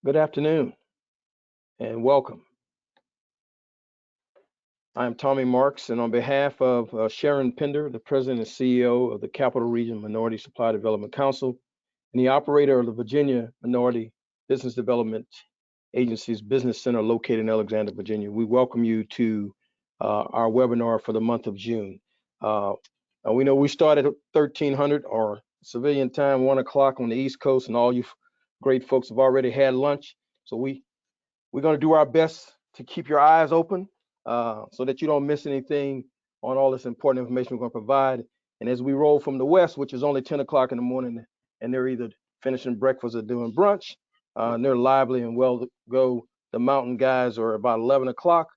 Good afternoon and welcome. I'm Tommy Marks, and on behalf of Sharon Pender, the President and CEO of the Capital Region Minority Supply Development Council and the operator of the Virginia Minority Business Development Agency's Business Center located in Alexandria, Virginia, we welcome you to our webinar for the month of June. We know we started at 1300 or civilian time, 1 o'clock on the East Coast, and all you great folks have already had lunch. So we're going to do our best to keep your eyes open so that you don't miss anything on all this important information we're going to provide. And as we roll from the West, which is only 10 o'clock in the morning, and they're either finishing breakfast or doing brunch, and they're lively and well to go. The mountain guys are about 11 o'clock.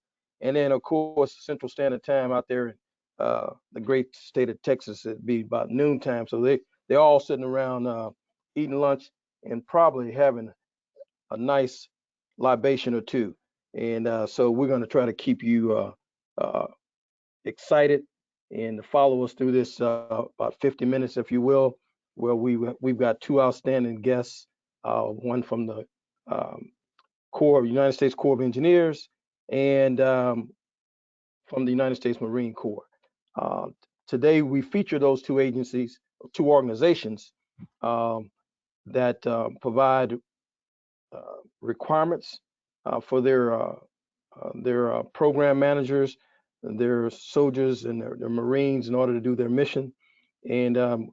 And then, of course, Central Standard Time out there in the great state of Texas, it'd be about noontime. So they're all sitting around eating lunch and probably having a nice libation or two. And so we're going to try to keep you excited and follow us through this about 50 minutes, if you will, where we've got two outstanding guests, one from the Corps, United States Corps of Engineers, and from the United States Marine Corps. Today we feature those two agencies, two organizations that provide requirements for their program managers, their soldiers, and their Marines in order to do their mission. And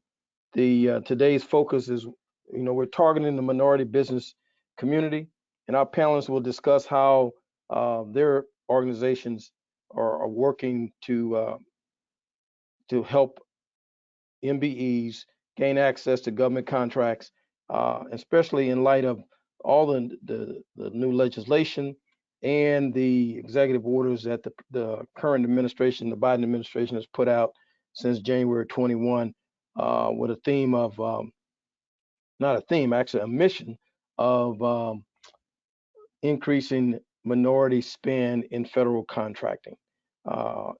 today's focus is, we're targeting the minority business community, and our panelists will discuss how their organizations are working to help MBEs gain access to government contracts, especially in light of all the new legislation and the executive orders that the current administration, the Biden administration, has put out since January 21, with a theme of, not a theme, actually a mission of increasing minority spend in federal contracting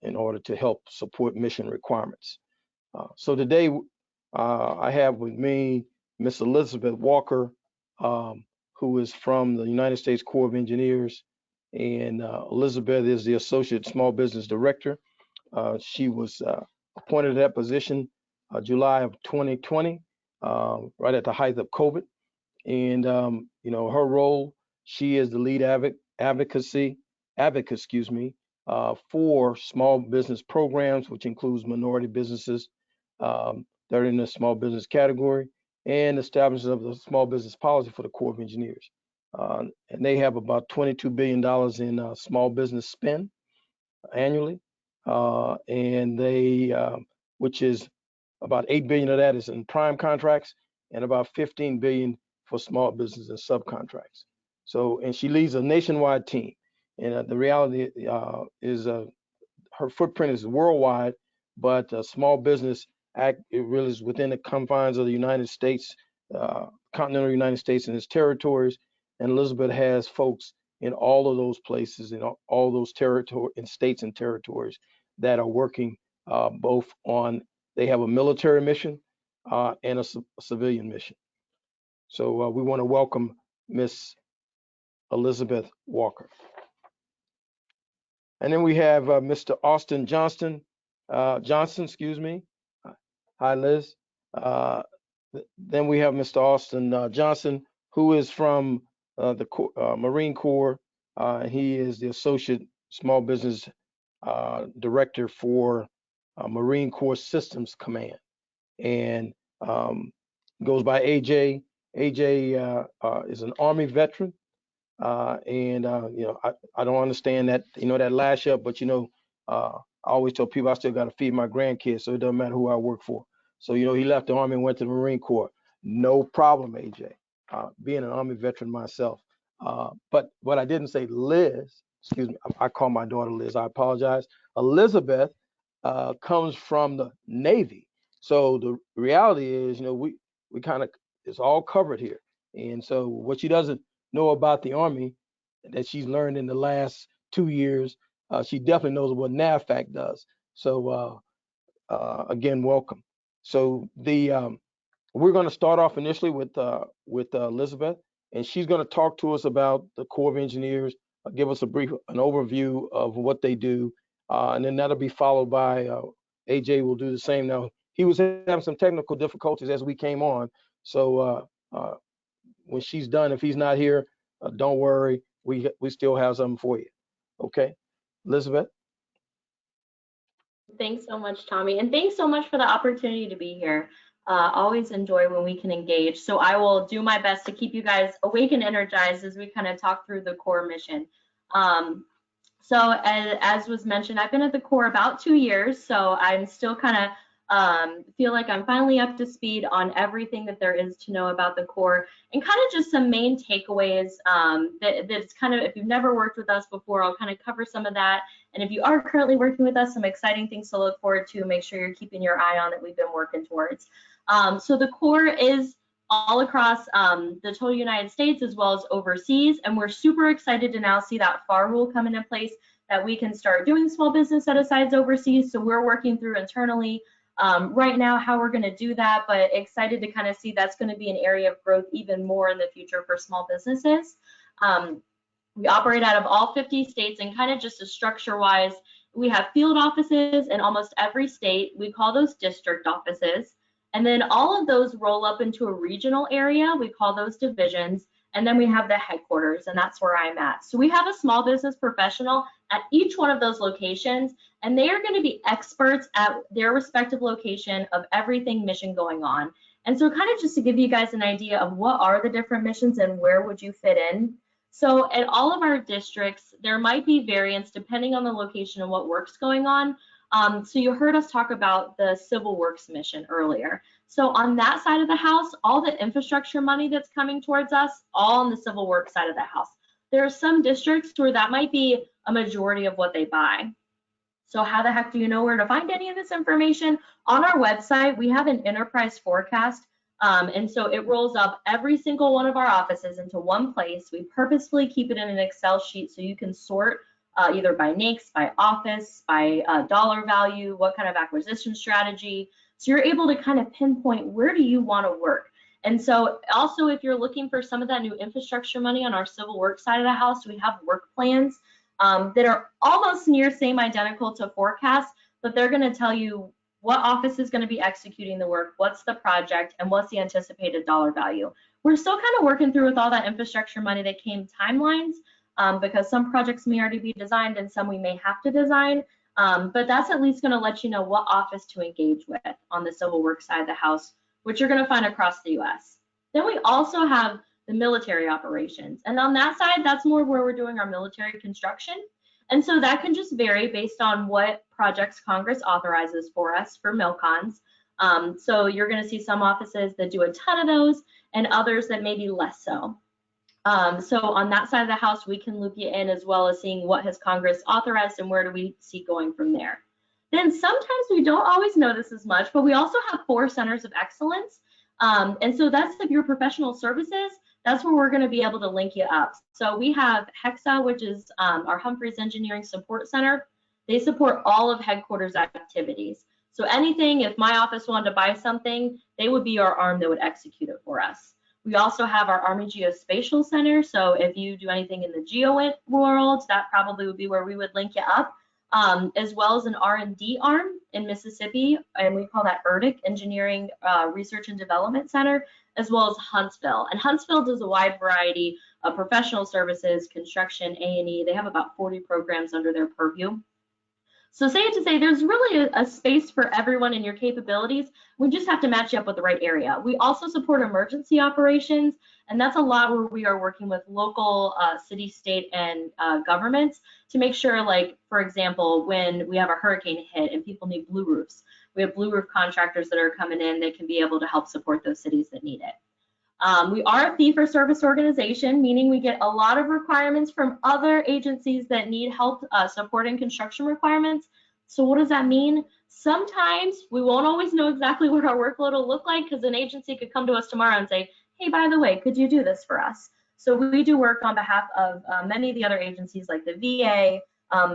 in order to help support mission requirements. So today I have with me Miss Elizabeth Walker, who is from the United States Corps of Engineers. And Elizabeth is the Associate Small Business Director. She was appointed to that position July of 2020, right at the height of COVID. And her role, she is the lead advocate, for small business programs, which includes minority businesses that are in the small business category, and establishment of the small business policy for the Corps of Engineers. And they have about $22 billion in small business spend annually, and which is about $8 billion of that is in prime contracts, and about $15 billion for small business and subcontracts. So, and she leads a nationwide team, and the reality is her footprint is worldwide, but Small Business Act, it really is within the confines of the United States, continental United States and its territories. And Elizabeth has folks in all of those places, in all those territories, in states and territories that are working both on, they have a military mission and a civilian mission. So we want to welcome Miss Elizabeth Walker. And then we have Mr. Austin Johnson, excuse me. Hi, Liz. Then we have Mr. Austin Johnson, who is from the Marine Corps. He is the Associate Small Business Director for Marine Corps Systems Command, and goes by AJ. AJ is an Army veteran, and I don't understand that, that last year, but I always tell people I still got to feed my grandkids, so it doesn't matter who I work for. So he left the Army and went to the Marine Corps. No problem, AJ. Being an Army veteran myself. But what I didn't say, Liz, excuse me, I call my daughter Liz, I apologize. Elizabeth comes from the Navy. So the reality is, we kind of, it's all covered here. And so what she doesn't know about the Army that she's learned in the last 2 years, she definitely knows what NAVFAC does. So again, welcome. So we're going to start off initially with Elizabeth, and she's going to talk to us about the Corps of Engineers, give us an overview of what they do, and then that'll be followed by AJ will do the same. Now, he was having some technical difficulties as we came on, so when she's done, if he's not here, don't worry, we still have something for you. Okay, Elizabeth. Thanks so much, Tommy, and thanks so much for the opportunity to be here. Always enjoy when we can engage. So I will do my best to keep you guys awake and energized as we kind of talk through the Corps mission. So as was mentioned, I've been at the Corps about 2 years, so I'm still kind of feel like I'm finally up to speed on everything that there is to know about the Corps, and kind of just some main takeaways that's kind of, if you've never worked with us before, I'll kind of cover some of that. And if you are currently working with us, some exciting things to look forward to, make sure you're keeping your eye on that we've been working towards. So the Corps is all across the total United States as well as overseas, and we're super excited to now see that FAR rule come into place, that we can start doing small business set-asides overseas. So we're working through internally right now how we're going to do that, but excited to kind of see that's going to be an area of growth even more in the future for small businesses. We operate out of all 50 states, and kind of just a structure-wise, we have field offices in almost every state. We call those district offices. And then all of those roll up into a regional area. We call those divisions. And then we have the headquarters, and that's where I'm at. So we have a small business professional at each one of those locations, and they are going to be experts at their respective location of everything mission going on. And so kind of just to give you guys an idea of what are the different missions and where would you fit in. So at all of our districts, there might be variance depending on the location and what work's going on. So you heard us talk about the Civil Works mission earlier. So on that side of the house, all the infrastructure money that's coming towards us, all on the Civil Works side of the house. There are some districts where that might be a majority of what they buy. So how the heck do you know where to find any of this information? On our website, we have an enterprise forecast. And so it rolls up every single one of our offices into one place. We purposefully keep it in an Excel sheet so you can sort either by NAICS, by office, by dollar value, what kind of acquisition strategy. So you're able to kind of pinpoint where do you want to work. And so also, if you're looking for some of that new infrastructure money on our Civil Works side of the house, we have work plans that are almost near same identical to forecast, but they're going to tell you what office is going to be executing the work, what's the project, and what's the anticipated dollar value. We're still kind of working through with all that infrastructure money that came timelines, because some projects may already be designed and some we may have to design, but that's at least going to let you know what office to engage with on the Civil Works side of the house, which you're going to find across the US. Then we also have the military operations, and on that side, that's more where we're doing our military construction. And so that can just vary based on what projects Congress authorizes for us for MilCons. So you're going to see some offices that do a ton of those and others that maybe less so. So on that side of the house, we can loop you in as well as seeing what has Congress authorized and where do we see going from there. Then sometimes we don't always know this as much, but we also have 4 centers of excellence. And so that's if your professional services, that's where we're going to be able to link you up. So we have HEXA, which is our Humphreys Engineering Support Center. They support all of headquarters activities. So anything, if my office wanted to buy something, they would be our arm that would execute it for us. We also have our Army Geospatial Center. So if you do anything in the geo world, that probably would be where we would link you up, as well as an R&D arm in Mississippi, and we call that ERDIC, Engineering Research and Development Center, as well as Huntsville. And Huntsville does a wide variety of professional services, construction, A&E. They have about 40 programs under their purview. So say it to say there's really a space for everyone in your capabilities. We just have to match you up with the right area. We also support emergency operations, and that's a lot where we are working with local city, state, and governments to make sure, like, for example, when we have a hurricane hit and people need blue roofs, we have blue roof contractors that are coming in that can be able to help support those cities that need it. We are a fee-for-service organization, meaning we get a lot of requirements from other agencies that need help supporting construction requirements. So what does that mean? Sometimes we won't always know exactly what our workload will look like, because an agency could come to us tomorrow and say, hey, by the way, could you do this for us? So we do work on behalf of many of the other agencies, like the VA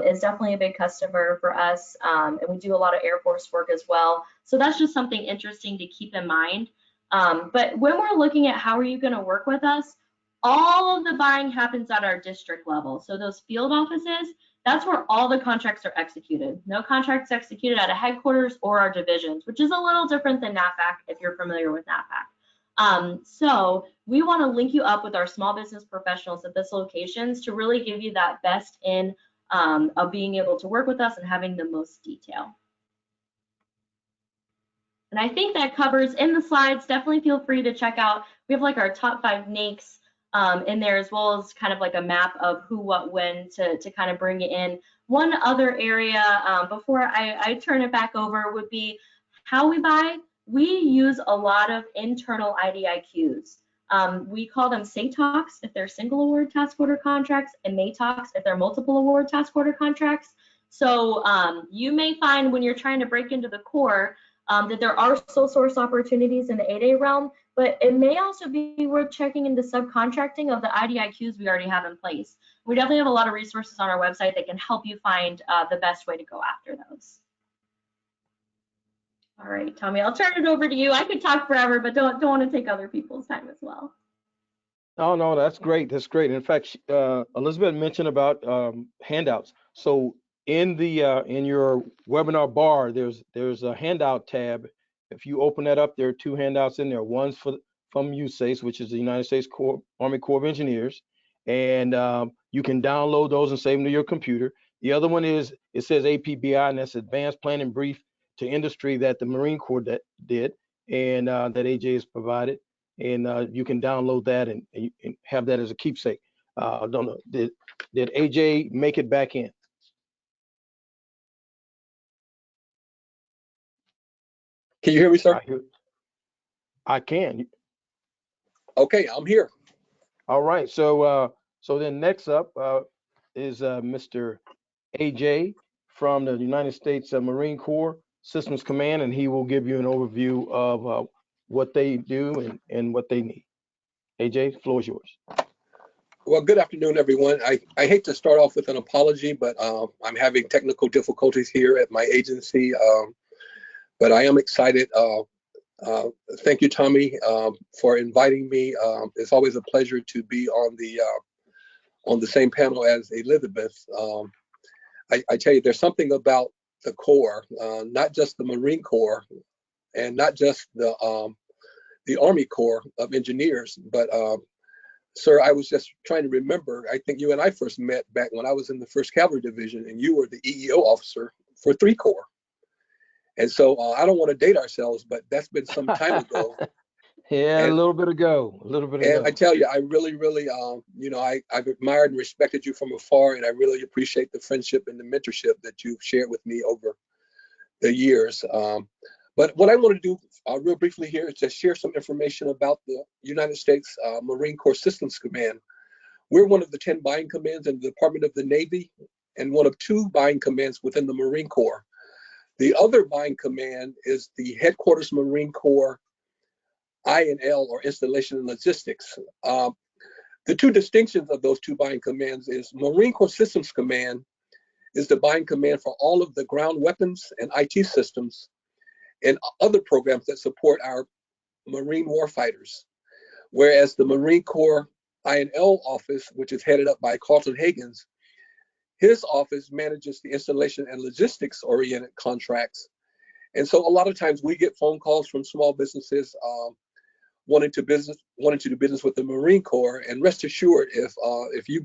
is definitely a big customer for us, and we do a lot of Air Force work as well. So that's just something interesting to keep in mind. But when we're looking at how are you going to work with us, All of the buying happens at our district level. So those field offices, that's where all the contracts are executed. No contracts executed at a headquarters or our divisions, which is a little different than NAFAC if you're familiar with NAFAC. So we want to link you up with our small business professionals at this locations to really give you that best in of being able to work with us and having the most detail. And I think that covers in the slides. Definitely feel free to check out. We have like our top 5 NAICS in there, as well as kind of like a map of who, what, when to kind of bring it in. One other area before I turn it back over would be how we buy. We use a lot of internal IDIQs. We call them SATOCs if they're single award task order contracts, and MATOCs if they're multiple award task order contracts. So you may find when you're trying to break into the core that there are sole source opportunities in the 8A realm, but it may also be worth checking into subcontracting of the IDIQs we already have in place. We definitely have a lot of resources on our website that can help you find the best way to go after those. All right, Tommy, I'll turn it over to you. I could talk forever, but don't want to take other people's time as well. Oh, no, that's great. That's great. In fact, Elizabeth mentioned about handouts. So in the in your webinar bar, there's a handout tab. If you open that up, there are 2 handouts in there. One's from USACE, which is the United States Army Corps of Engineers, and you can download those and save them to your computer. The other one is, it says APBI, and that's Advanced Planning Brief to Industry that the Marine Corps did, and that AJ has provided. And you can download that and have that as a keepsake. I don't know, did AJ make it back in? Can you hear me, sir? I can. Okay, I'm here. All right. So then next up is Mr. AJ from the United States Marine Corps Systems Command, and he will give you an overview of what they do and what they need. AJ, the floor is yours. Well, good afternoon, everyone. I hate to start off with an apology, but I'm having technical difficulties here at my agency. But I am excited. Thank you, Tommy, for inviting me. It's always a pleasure to be on the same panel as Elizabeth. I tell you, there's something about the Corps, not just the Marine Corps, and not just the Army Corps of Engineers, but sir, I was just trying to remember, I think you and I first met back when I was in the 1st Cavalry Division, and you were the EEO officer for 3 Corps. And so I don't want to date ourselves, but that's been some time ago. Yeah, and, a little bit ago. And I tell you, I really, you know, I've admired and respected you from afar, and I really appreciate the friendship and the mentorship that you've shared with me over the years. But what I want to do real briefly here is just share some information about the United States Marine Corps Systems Command. We're one of the 10 buying commands in the Department of the Navy and one of 2 buying commands within the Marine Corps. The other buying command is the Headquarters Marine Corps INL, or Installation and Logistics. The 2 distinctions of those 2 buying commands is Marine Corps Systems Command is the buying command for all of the ground weapons and IT systems and other programs that support our Marine warfighters. Whereas the Marine Corps INL office, which is headed up by Carlton Higgins, his office manages the installation and logistics oriented contracts. And so a lot of times we get phone calls from small businesses wanting to do business with the Marine Corps. And rest assured, if you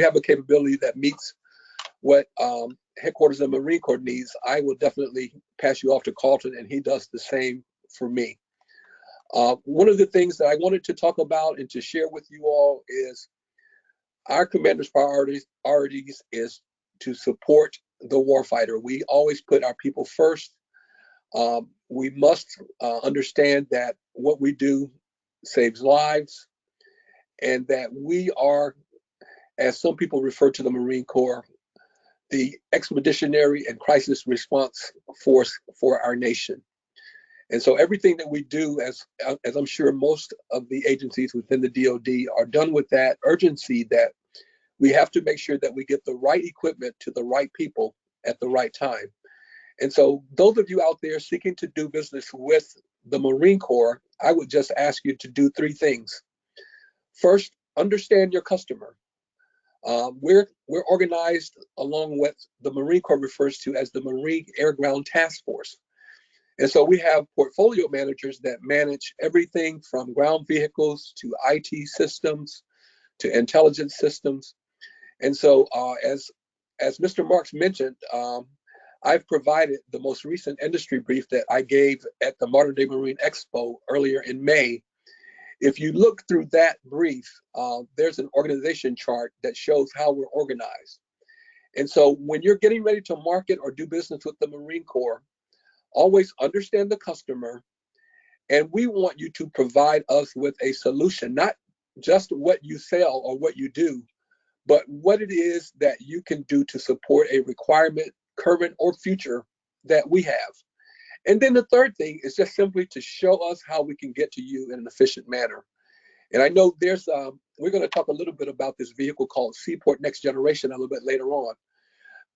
have a capability that meets what Headquarters of the Marine Corps needs, I will definitely pass you off to Carlton, and he does the same for me. One of the things that I wanted to talk about and to share with you all is our commander's priorities is to support the warfighter. We always put our people first. We must understand that what we do saves lives, and that we are, as some people refer to the Marine Corps, the expeditionary and crisis response force for our nation. And so everything that we do, as I'm sure most of the agencies within the DoD are done with that urgency that we have to make sure that we get the right equipment to the right people at the right time. And so those of you out there seeking to do business with the Marine Corps, I would just ask you to do 3 things. First, understand your customer. We're organized along what the Marine Corps refers to as the Marine Air Ground Task Force. And so we have portfolio managers that manage everything from ground vehicles to IT systems to intelligence systems. And so as Mr. Marks mentioned, I've provided the most recent industry brief that I gave at the Modern Day Marine Expo earlier in May. If you look through that brief, there's an organization chart that shows how we're organized. And so when you're getting ready to market or do business with the Marine Corps, always understand the customer. And we want you to provide us with a solution, not just what you sell or what you do, but what it is that you can do to support a requirement, current or future, that we have. And then the third thing is just simply to show us how we can get to you in an efficient manner. And I know there's, we're going to talk a little bit about this vehicle called Seaport Next Generation a little bit later on.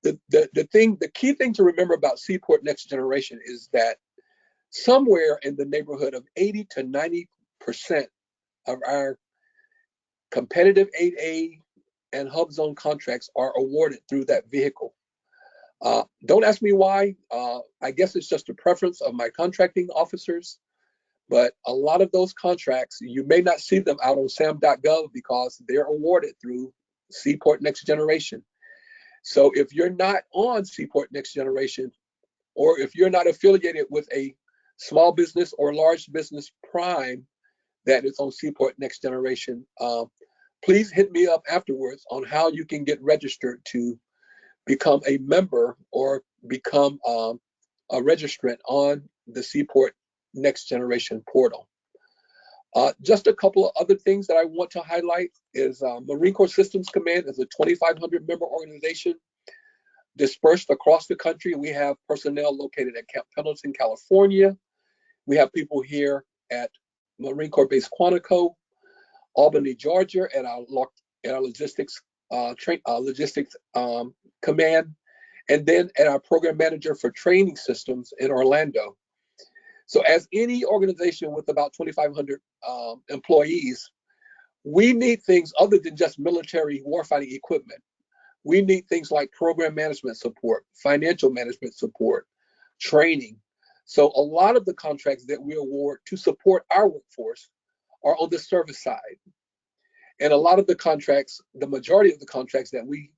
The key thing to remember about Seaport Next Generation is that somewhere in the neighborhood of 80 to 90% of our competitive 8A and hub zone contracts are awarded through that vehicle. Don't ask me why. I guess it's just a preference of my contracting officers, but a lot of those contracts, you may not see them out on sam.gov because they're awarded through Seaport Next Generation. So if you're not on Seaport Next Generation, or if you're not affiliated with a small business or large business prime that is on Seaport Next Generation, please hit me up afterwards on how you can get registered to become a member or become a registrant on the Seaport Next Generation portal. Just a couple of other things that I want to highlight is Marine Corps Systems Command is a 2,500 member organization dispersed across the country. We have personnel located at Camp Pendleton, California. We have people here at Marine Corps Base Quantico, Albany, Georgia, at our logistics command, and then at our program manager for training systems in Orlando. So as any organization with about 2,500 employees, we need things other than just military warfighting equipment. We need things like program management support, financial management support, training. So a lot of the contracts that we award to support our workforce are on the service side. And a lot of the contracts, the majority of the contracts that we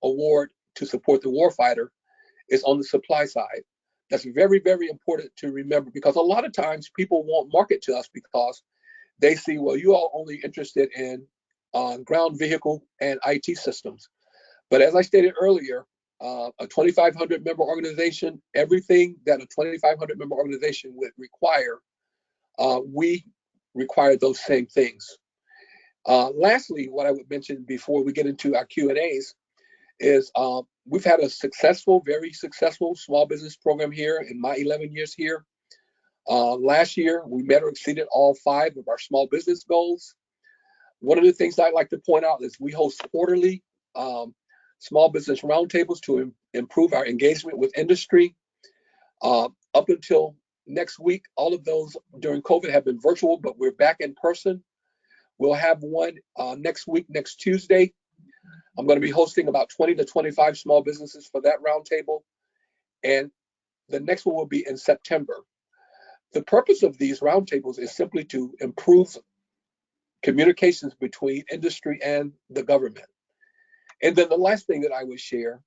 award to support the warfighter is on the supply side. That's very, very important to remember, because a lot of times people won't market to us because they see, well, you all only interested in ground vehicle and IT systems. But as I stated earlier, a 2,500 member organization, everything that a 2,500 member organization would require, we require those same things. Lastly, what I would mention before we get into our Q&As is we've had a successful, very successful small business program here in my 11 years here. Last year, we met or exceeded all 5 of our small business goals. One of the things I'd like to point out is we host quarterly small business roundtables to improve our engagement with industry. Up until next week, all of those during COVID have been virtual, but we're back in person. We'll have one next week, next Tuesday. I'm going to be hosting about 20 to 25 small businesses for that roundtable. And the next one will be in September. The purpose of these roundtables is simply to improve communications between industry and the government. And then the last thing that I would share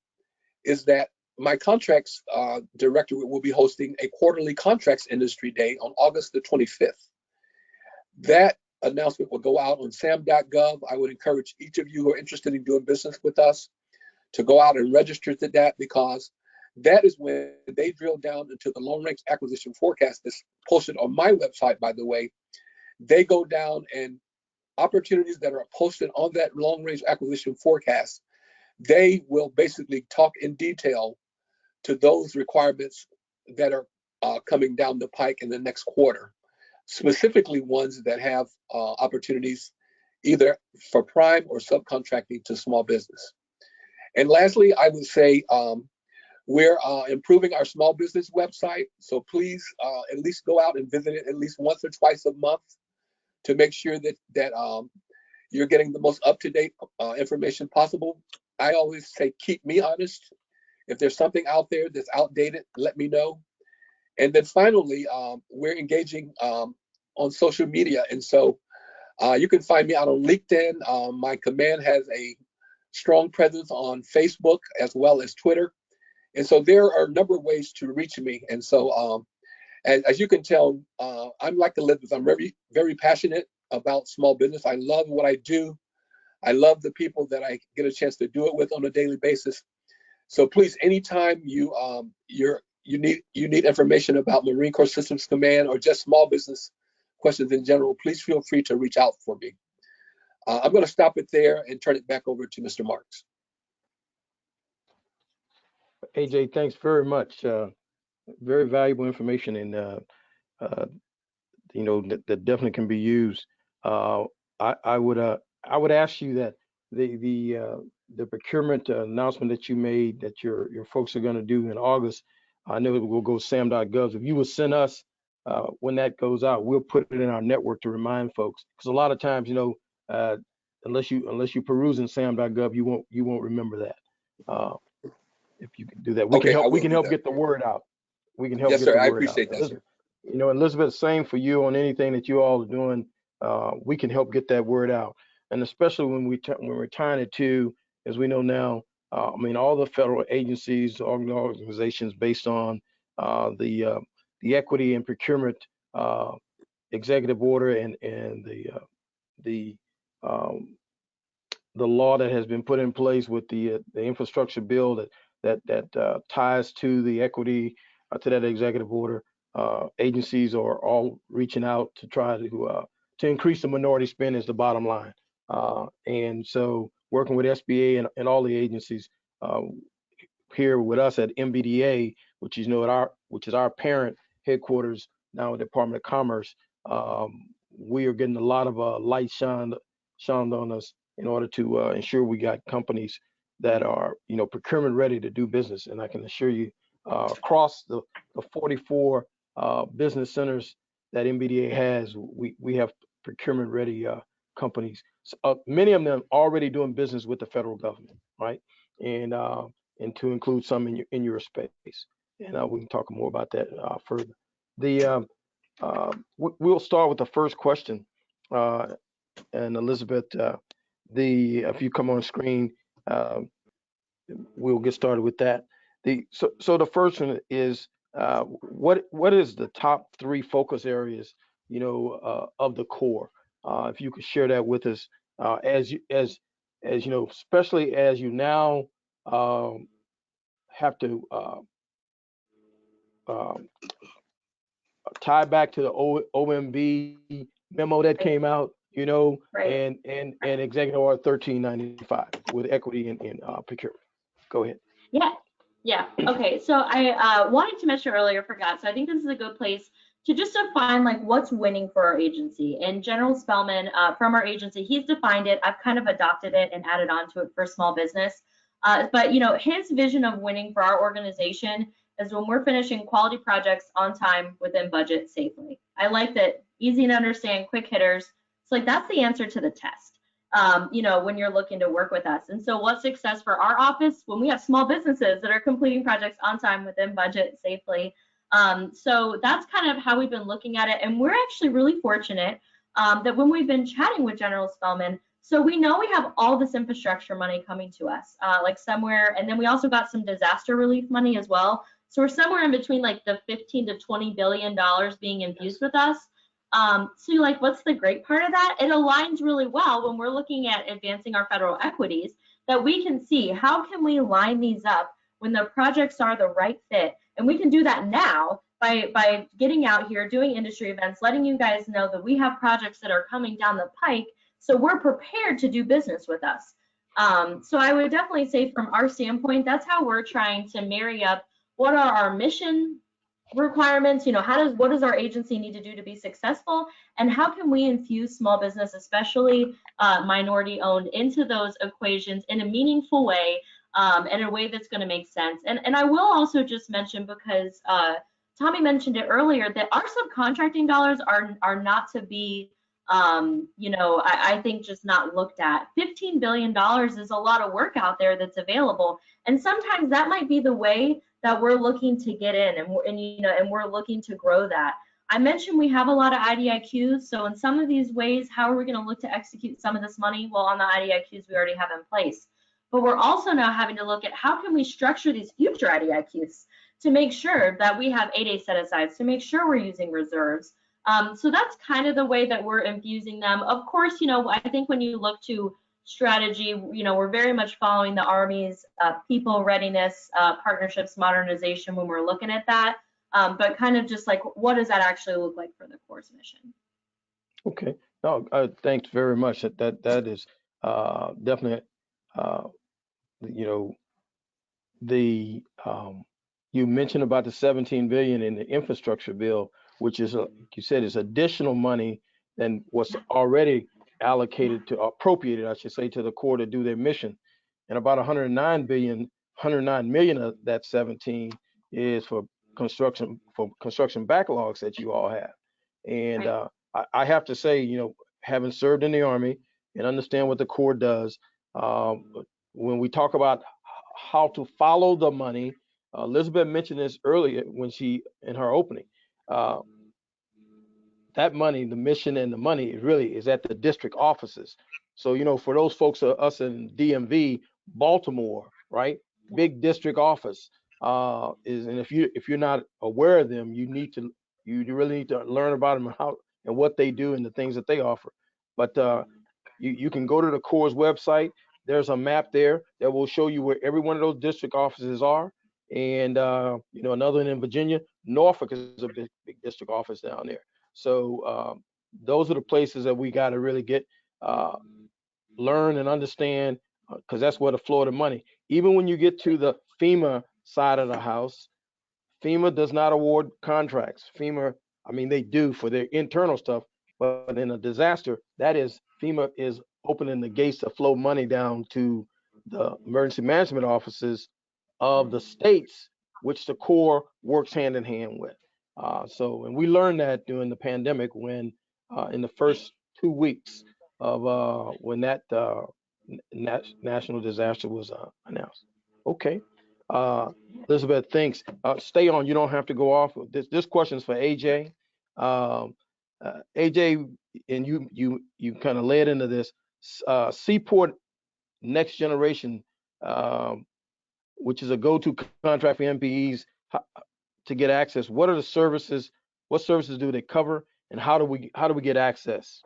is that my contracts director will be hosting a quarterly contracts industry day on August the 25th. That announcement will go out on sam.gov. I would encourage each of you who are interested in doing business with us to go out and register to that, because that is when they drill down into the long range acquisition forecast that's posted on my website, by the way. They go down, and opportunities that are posted on that long range acquisition forecast, they will basically talk in detail to those requirements that are coming down the pike in the next quarter. Specifically ones that have opportunities either for prime or subcontracting to small business. And lastly, I would say we're improving our small business website. So please at least go out and visit it at least once or twice a month to make sure that you're getting the most up-to-date information possible. I always say, keep me honest. If there's something out there that's outdated, let me know. And then finally, we're engaging on social media. And so you can find me out on LinkedIn. My command has a strong presence on Facebook as well as Twitter. And so there are a number of ways to reach me. And so as you can tell, I'm like Elizabeth. I'm very, very passionate about small business. I love what I do. I love the people that I get a chance to do it with on a daily basis. So please, anytime you need information about Marine Corps Systems Command or just small business questions in general, please feel free to reach out for me. I'm going to stop it there and turn it back over to Mr. Marks. AJ, thanks very much. Very valuable information, and that definitely can be used. I would ask you that the procurement announcement that you made that your folks are going to do in August, I know it will go sam.gov. If you would send us when that goes out, we'll put it in our network to remind folks, because a lot of times, unless you peruse in sam.gov, you won't remember that. If you can do that, we can help get the word out. We can help yes, get sir. the word I appreciate out. that, sir. Elizabeth, same for you on anything that you all are doing. We can help get that word out, and especially when we're tying it to, as we know now, all the federal agencies, organizations, based on the equity and procurement executive order and the law that has been put in place with the infrastructure bill that ties to the equity to that executive order. Agencies are all reaching out to try to increase the minority spend is the bottom line. And so working with SBA and all the agencies here with us at MBDA, which is our parent headquarters now, Department of Commerce, we are getting a lot of light shined on us in order to ensure we got companies that are procurement ready to do business. And I can assure you, across the 44 business centers that MBDA has, we have procurement ready companies. So, many of them already doing business with the federal government, right? And to include some in your space. And we can talk more about that further. We'll start with the first question. And Elizabeth, if you come on screen, we'll get started with that. So the first one is, what is the top 3 focus areas, of the Corps? If you could share that with us, as especially as you now have to tie back to the OMB memo that came out, Right. and Executive Order 1395 with equity in procurement. Go ahead. Yeah. Okay. So I wanted to mention earlier, forgot. So I think this is a good place to just define what's winning for our agency. And General Spellman from our agency, he's defined it. I've kind of adopted it and added on to it for small business. But his vision of winning for our organization is when we're finishing quality projects on time, within budget, safely. I like that, easy to understand, quick hitters. It's that's the answer to the test. When you're looking to work with us. And so what's success for our office? When we have small businesses that are completing projects on time, within budget, safely. So that's kind of how we've been looking at it. And we're actually really fortunate that when we've been chatting with General Spellman, so we know we have all this infrastructure money coming to us, somewhere, and then we also got some disaster relief money as well. So we're somewhere in between the 15 to $20 billion being infused with us. So what's the great part of that? It aligns really well when we're looking at advancing our federal equities, that we can see how can we line these up when the projects are the right fit. And we can do that now by getting out here, doing industry events, letting you guys know that we have projects that are coming down the pike, so we're prepared to do business with us. So I would definitely say from our standpoint, that's how we're trying to marry up what are our mission requirements, what does our agency need to do to be successful, and how can we infuse small business, especially minority owned, into those equations in a meaningful way, in a way that's going to make sense. And I will also just mention, because Tommy mentioned it earlier, that our subcontracting dollars are not to be you know, I think just not looked at. $15 billion is a lot of work out there that's available. And sometimes that might be the way that we're looking to get in, and you know, and we're looking to grow that. I mentioned we have a lot of IDIQs. So in some of these ways, how are we going to look to execute some of this money? Well, on the IDIQs we already have in place. But we're also now having to look at how can we structure these future IDIQs to make sure that we have 8A set-asides, to make sure we're using reserves. So that's kind of the way that we're infusing them. Of course, you know, I think when you look to strategy, you know, we're very much following the Army's people readiness, partnerships, modernization when we're looking at that. But kind of just like, what does that actually look like for the Corps mission? Okay. No, thanks very much. That is definitely, you know, the you mentioned about the 17 billion in the infrastructure bill, which is, you said, is additional money than what's already allocated to, appropriated, I should say, to the Corps to do their mission. And about 109 million of that 17 is for construction backlogs that you all have. And I have to say, you know, having served in the Army and understand what the Corps does, when we talk about how to follow the money, Elizabeth mentioned this earlier when she, in her opening, that money, the mission and the money really is at the district offices. So, you know, for those folks, us in DMV, Baltimore, right? Big district office is, and if you're not aware of them, you really need to learn about them and how and what they do and the things that they offer. But you can go to the Corps' website. There's a map there that will show you where every one of those district offices are. And you know, another one in Virginia, Norfolk is a big district office down there. So those are the places that we got to really get learn and understand, because that's where the flow of the money. Even when you get to the FEMA side of the house, FEMA does not award contracts. FEMA, I mean, they do for their internal stuff, but in a disaster, that is, FEMA is opening the gates to flow money down to the emergency management offices of the states, which the Corps works hand in hand with. And we learned that during the pandemic when, in the first 2 weeks of when that national disaster was announced. Okay. Elizabeth, thanks. Stay on. You don't have to go off. This question is for AJ. AJ, and you kind of led into this. Seaport Next Generation, which is a go-to contract for MPEs to get access. What are the services? What services do they cover, and how do we get access?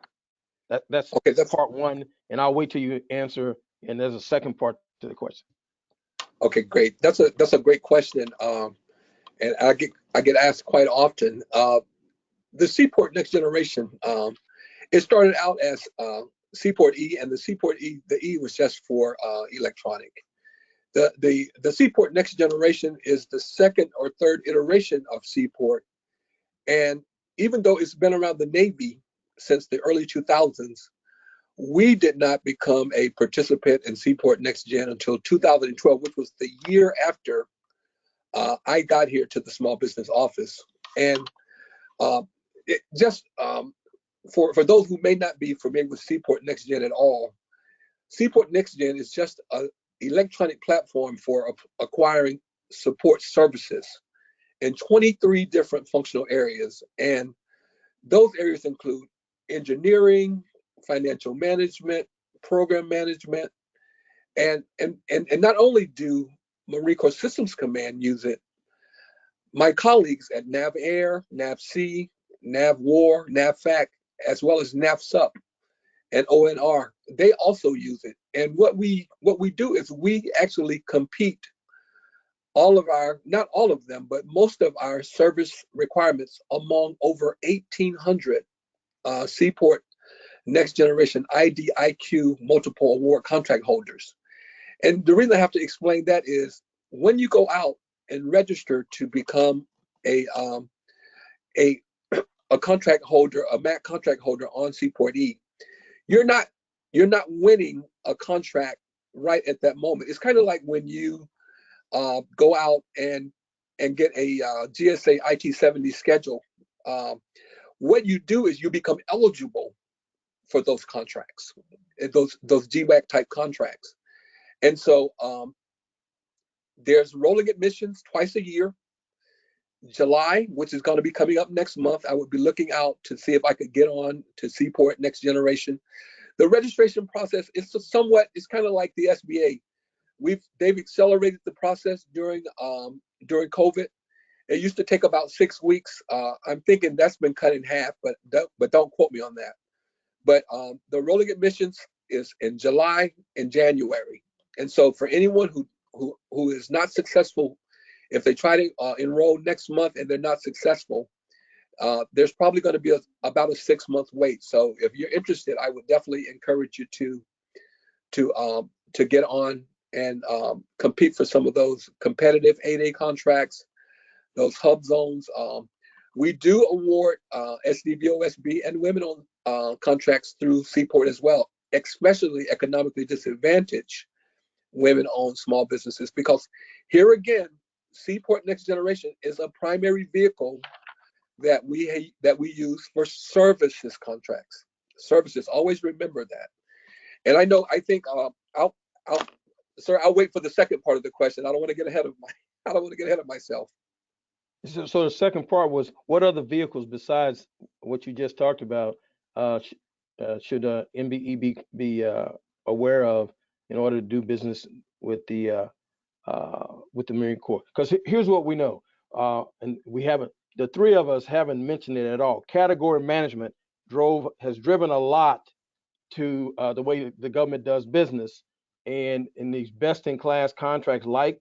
That's Okay, that's part one, and I'll wait till you answer. And there's a second part to the question. okay. Great. That's a great question, and I get asked quite often. The Seaport Next Generation, it started out as Seaport E, and the Seaport E, the E was just for electronic. The Seaport Next Generation is the second or third iteration of Seaport, and even though it's been around the Navy since the early 2000s, we did not become a participant in Seaport Next Gen until 2012, which was the year after I got here to the small business office. And for those who may not be familiar with Seaport Next Gen at all, Seaport Next Gen is just an electronic platform for acquiring support services in 23 different functional areas. And those areas include engineering, financial management, program management, and not only do Marine Corps Systems Command use it, my colleagues at NAV Air, NAV Sea, NAV War, NAV FAC, as well as NAV Sup and ONR, they also use it. And what we do is we actually compete not all of them, but most of our service requirements among over 1,800 Seaport Next Generation IDIQ multiple award contract holders. And the reason I have to explain that is when you go out and register to become a contract holder, a MAC contract holder on Seaport E, you're not winning a contract right at that moment. It's kind of like when you go out and get a GSA IT 70 schedule. What you do is you become eligible for those contracts, those GWAC type contracts. And so there's rolling admissions twice a year. July, which is going to be coming up next month, I would be looking out to see if I could get on to Seaport Next Generation. The registration process is somewhat, it's kind of like the SBA. They've accelerated the process during COVID. It used to take about 6 weeks. I'm thinking that's been cut in half, but don't quote me on that. But the rolling admissions is in July and January. And so for anyone who is not successful, if they try to enroll next month and they're not successful, there's probably going to be about a 6-month wait. So if you're interested, I would definitely encourage you to get on and compete for some of those competitive 8A contracts, those hub zones. We do award SDVOSB and women-owned contracts through Seaport as well, especially economically disadvantaged women-owned small businesses, because here again, Seaport Next Generation is a primary vehicle that we use for services contracts. Services, always remember that. And I think I'll wait for the second part of the question. I don't want to get ahead of myself. So the second part was, what other vehicles besides what you just talked about should MBE be aware of in order to do business with the Marine Corps? Because here's what we know, and we haven't. The three of us haven't mentioned it at all. Category management has driven a lot to the way the government does business, and in these best-in-class contracts like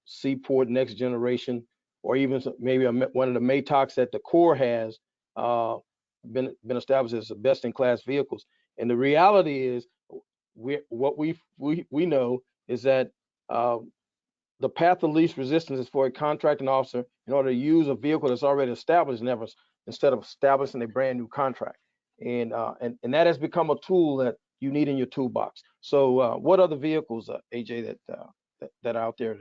Seaport Next Generation, or even maybe one of the MATOCs that the Corps has been established as the best-in-class vehicles. And the reality is, what we know is that the path of least resistance is for a contracting officer in order to use a vehicle that's already established, instead of establishing a brand new contract. And that has become a tool that you need in your toolbox. So what other vehicles, AJ, that are out there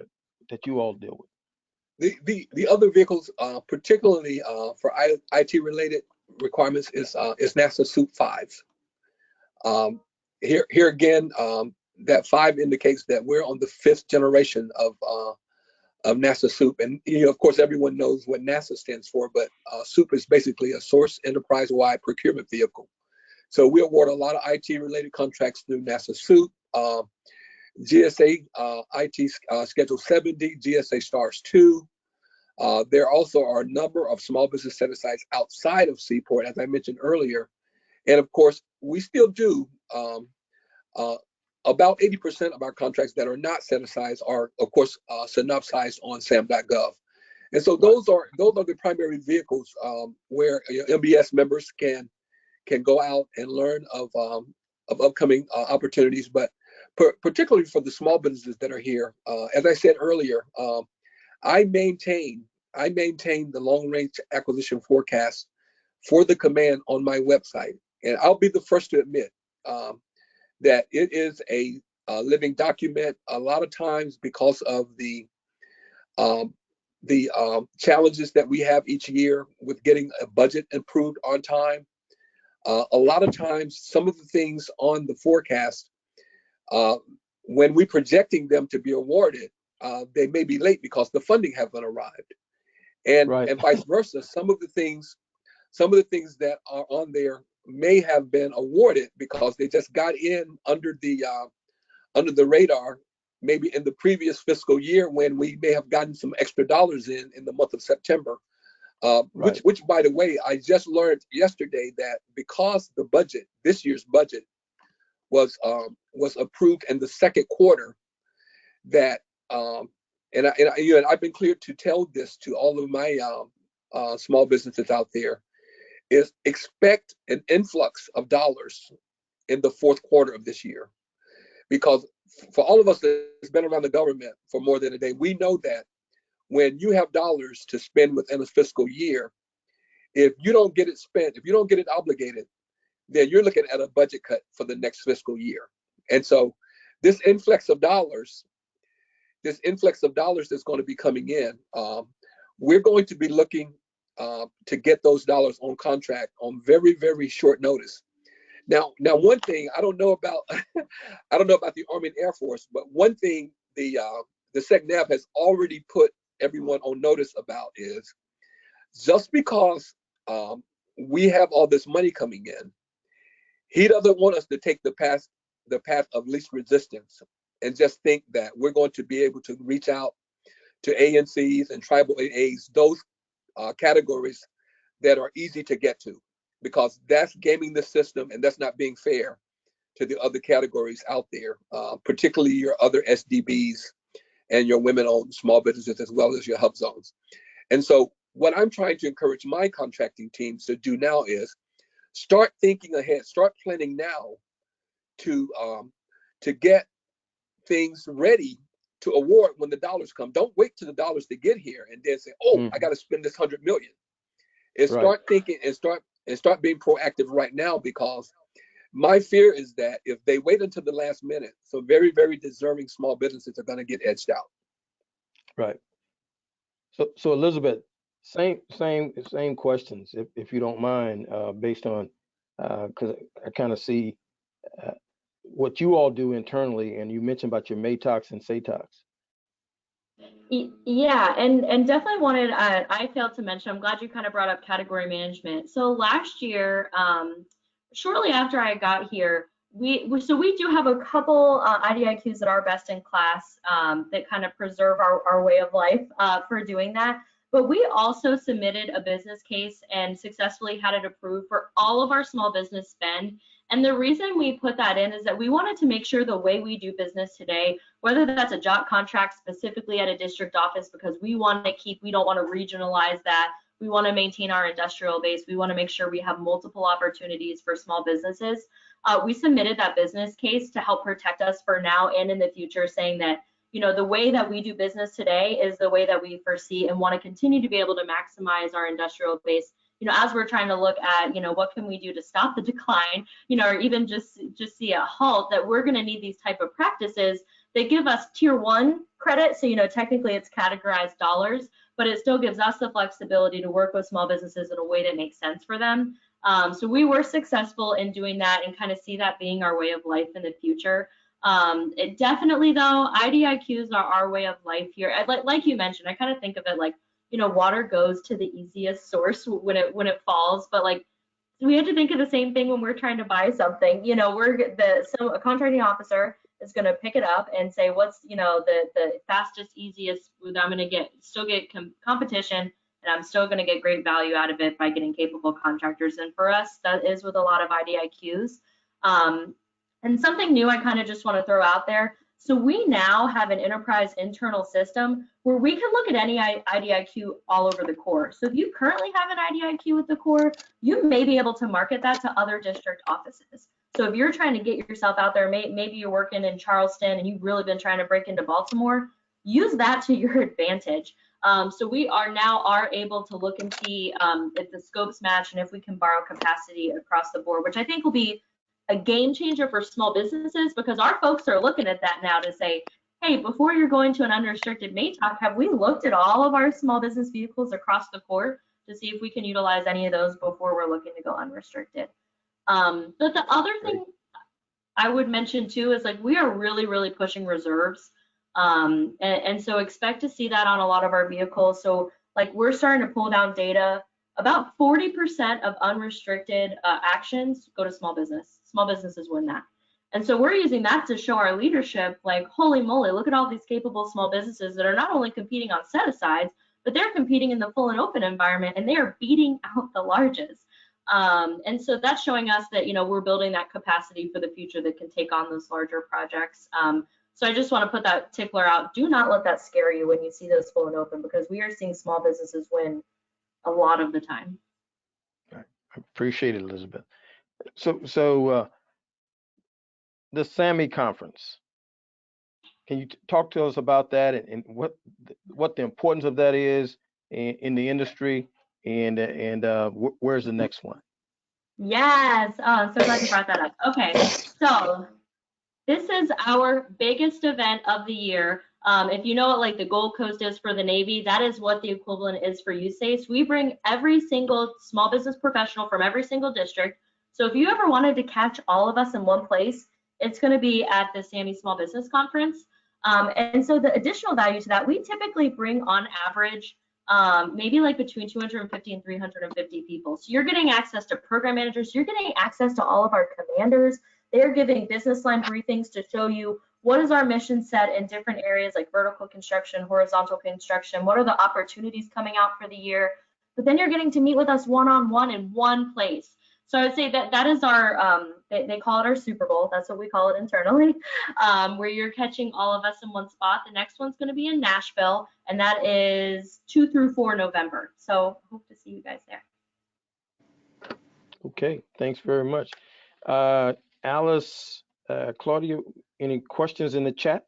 that you all deal with? The other vehicles, particularly for IT related requirements, is NASA SOUP 5. Here again, that 5 indicates that we're on the 5th generation of NASA SOUP, and of course everyone knows what NASA stands for, but SOUP is basically a Source Enterprise-Wide Procurement Vehicle. So we award a lot of IT related contracts through NASA SOUP, GSA IT Schedule 70, GSA STARS 2. There also are a number of small business set-asides outside of Seaport, as I mentioned earlier. And of course, we still do about 80% of our contracts that are not set-asides are, of course, synopsized on SAM.gov. And so those are the primary vehicles where MBS members can go out and learn of upcoming opportunities. But particularly for the small businesses that are here, as I said earlier, I maintain the long-range acquisition forecast for the command on my website, and I'll be the first to admit that it is a living document. A lot of times, because of the challenges that we have each year with getting a budget approved on time, a lot of times some of the things on the forecast, when we're projecting them to be awarded, they may be late because the funding haven't arrived, and vice versa. Some of the things that are on there may have been awarded because they just got in under the radar, maybe in the previous fiscal year, when we may have gotten some extra dollars in the month of September. Which, by the way, I just learned yesterday that because the budget, this year's budget, was approved in the second quarter, that and I've been clear to tell this to all of my small businesses out there, is expect an influx of dollars in the fourth quarter of this year. Because for all of us that's been around the government for more than a day, we know that when you have dollars to spend within a fiscal year, if you don't get it spent, if you don't get it obligated, then you're looking at a budget cut for the next fiscal year. And so this influx of dollars that's going to be coming in, we're going to be looking to get those dollars on contract on very, very short notice. Now one thing I don't know about, I don't know about the Army and Air Force, but one thing the SecNav has already put everyone on notice about is just because we have all this money coming in, he doesn't want us to take the path of least resistance and just think that we're going to be able to reach out to ANCs and tribal AAs, those categories that are easy to get to, because that's gaming the system and that's not being fair to the other categories out there, particularly your other SDBs and your women-owned small businesses, as well as your hub zones. And so what I'm trying to encourage my contracting teams to do now is start thinking ahead, start planning now to get things ready to award when the dollars come. Don't wait till the dollars to get here and then say, oh, I got to spend this 100 million. And start thinking and start being proactive right now, because my fear is that if they wait until the last minute, some very, very deserving small businesses are going to get edged out. Right. So Elizabeth, same questions, if you don't mind, based on, because I kind of see what you all do internally, and you mentioned about your MATOCs and SATOCs. Yeah, and definitely wanted, I failed to mention, I'm glad you kind of brought up category management. So last year, shortly after I got here, we do have a couple IDIQs that are best in class that kind of preserve our way of life for doing that. But we also submitted a business case and successfully had it approved for all of our small business spend. And the reason we put that in is that we wanted to make sure the way we do business today, whether that's a job contract specifically at a district office, because we want to we don't want to regionalize that. We want to maintain our industrial base. We want to make sure we have multiple opportunities for small businesses. We submitted that business case to help protect us for now and in the future, saying that, you know, the way that we do business today is the way that we foresee and want to continue to be able to maximize our industrial base, you know, as we're trying to look at, you know, what can we do to stop the decline, you know, or even just see a halt, that we're going to need these type of practices. They give us tier 1 credit, so, you know, technically it's categorized dollars, but it still gives us the flexibility to work with small businesses in a way that makes sense for them. So we were successful in doing that and kind of see that being our way of life in the future. It definitely, though, IDIQs are our way of life here. Like you mentioned, I kind of think of it like, you know, water goes to the easiest source when it falls, but like we have to think of the same thing when we're trying to buy something. You know, a contracting officer is going to pick it up and say, what's, you know, the fastest, easiest, I'm going to still get competition, and I'm still going to get great value out of it by getting capable contractors. And for us, that is with a lot of IDIQs. And something new I kind of just want to throw out there. So we now have an enterprise internal system where we can look at any IDIQ all over the Corps. So if you currently have an IDIQ with the Corps, you may be able to market that to other district offices. So if you're trying to get yourself out there, maybe you're working in Charleston and you've really been trying to break into Baltimore, use that to your advantage. So we are able to look and see if the scopes match and if we can borrow capacity across the board, which I think will be a game changer for small businesses, because our folks are looking at that now to say, hey, before you're going to an unrestricted MATOC, have we looked at all of our small business vehicles across the Corps to see if we can utilize any of those before we're looking to go unrestricted? But the other thing I would mention too is, like, we are really, really pushing reserves. And so expect to see that on a lot of our vehicles. So like we're starting to pull down data. About 40% of unrestricted actions go to small business. Small businesses win that. And so we're using that to show our leadership, like, holy moly, look at all these capable small businesses that are not only competing on set-asides, but they're competing in the full and open environment, and they are beating out the largest. And so that's showing us that, you know, we're building that capacity for the future that can take on those larger projects. So I just want to put that tickler out. Do not let that scare you when you see those full and open, because we are seeing small businesses win a lot of the time. I appreciate it, Elizabeth. So the SAMI conference, can you talk to us about that and what the importance of that is in the industry, and where's the next one? Yes, oh, I'm so glad you brought that up. Okay, so this is our biggest event of the year. If you know what like the Gold Coast is for the Navy, that is what the equivalent is for USACE. We bring every single small business professional from every single district So if you ever wanted to catch all of us in one place, it's going to be at the Sammy Small Business Conference. And so the additional value to that, we typically bring on average maybe like between 250 and 350 people. So you're getting access to program managers, you're getting access to all of our commanders. They're giving business line briefings to show you what is our mission set in different areas like vertical construction, horizontal construction, what are the opportunities coming out for the year. But then you're getting to meet with us one-on-one in one place. So I would say that that is our, they call it our Super Bowl. That's what we call it internally, where you're catching all of us in one spot. The next one's going to be in Nashville, and that is 2 through 4 November. So hope to see you guys there. Okay, thanks very much. Alice, Claudia, any questions in the chat?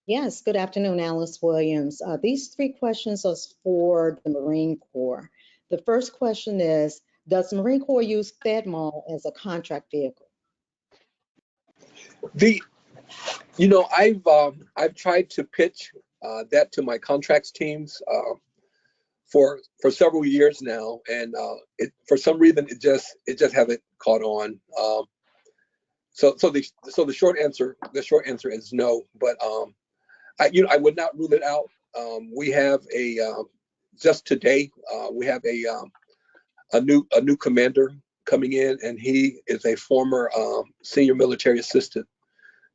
Yes, good afternoon, Alice Williams. These 3 questions are for the Marine Corps. The first question is, does the Marine Corps use FedMall as a contract vehicle? I've tried to pitch that to my contracts teams for several years now, and for some reason it just hasn't caught on. So the short answer is no, but I would not rule it out. We have just today we have a new commander coming in, and he is a former senior military assistant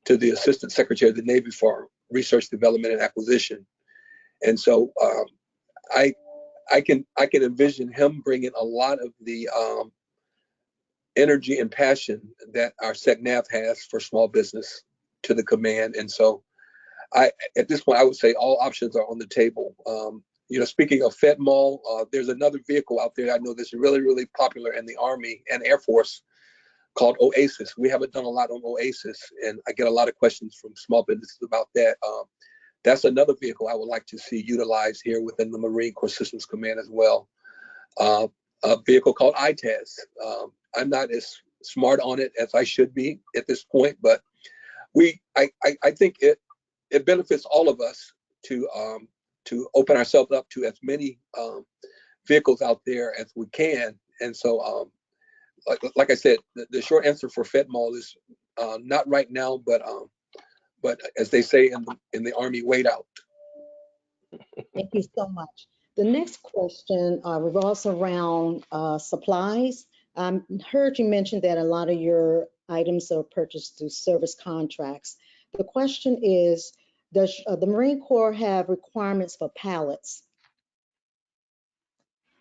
to the Assistant Secretary of the Navy for Research, Development, and Acquisition. And so I can envision him bringing a lot of the energy and passion that our SecNav has for small business to the command. And so at this point, I would say all options are on the table. Speaking of FedMall, there's another vehicle out there I know that's really, really popular in the Army and Air Force called OASIS. We haven't done a lot on OASIS, and I get a lot of questions from small businesses about that. That's another vehicle I would like to see utilized here within the Marine Corps Systems Command as well. A vehicle called ITAS. I'm not as smart on it as I should be at this point, but I think it benefits all of us to open ourselves up to as many vehicles out there as we can. And so, like I said, the short answer for FedMall is not right now, but as they say in the Army, wait out. Thank you so much. The next question revolves around supplies. I heard you mention that a lot of your items are purchased through service contracts. The question is, does the Marine Corps have requirements for pallets?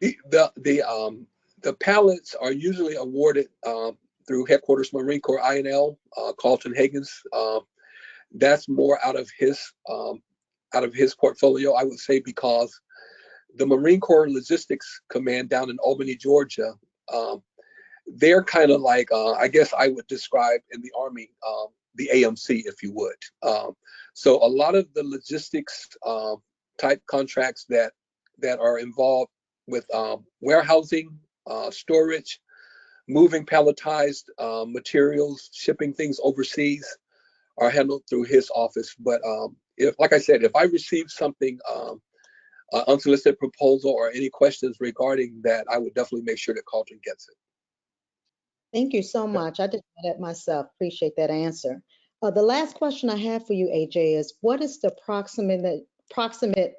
The pallets are usually awarded through Headquarters Marine Corps INL, Carlton Hagens. That's more out of his portfolio, I would say, because the Marine Corps Logistics Command down in Albany, Georgia, they're kind of like, I guess I would describe in the Army, the AMC, if you would. So a lot of the logistics type contracts that are involved with warehousing, storage, moving palletized materials, shipping things overseas are handled through his office. But like I said, if I receive something, unsolicited proposal or any questions regarding that, I would definitely make sure that Carlton gets it. Thank you so much. I did that myself. Appreciate that answer. The last question I have for you, AJ, is what is the approximate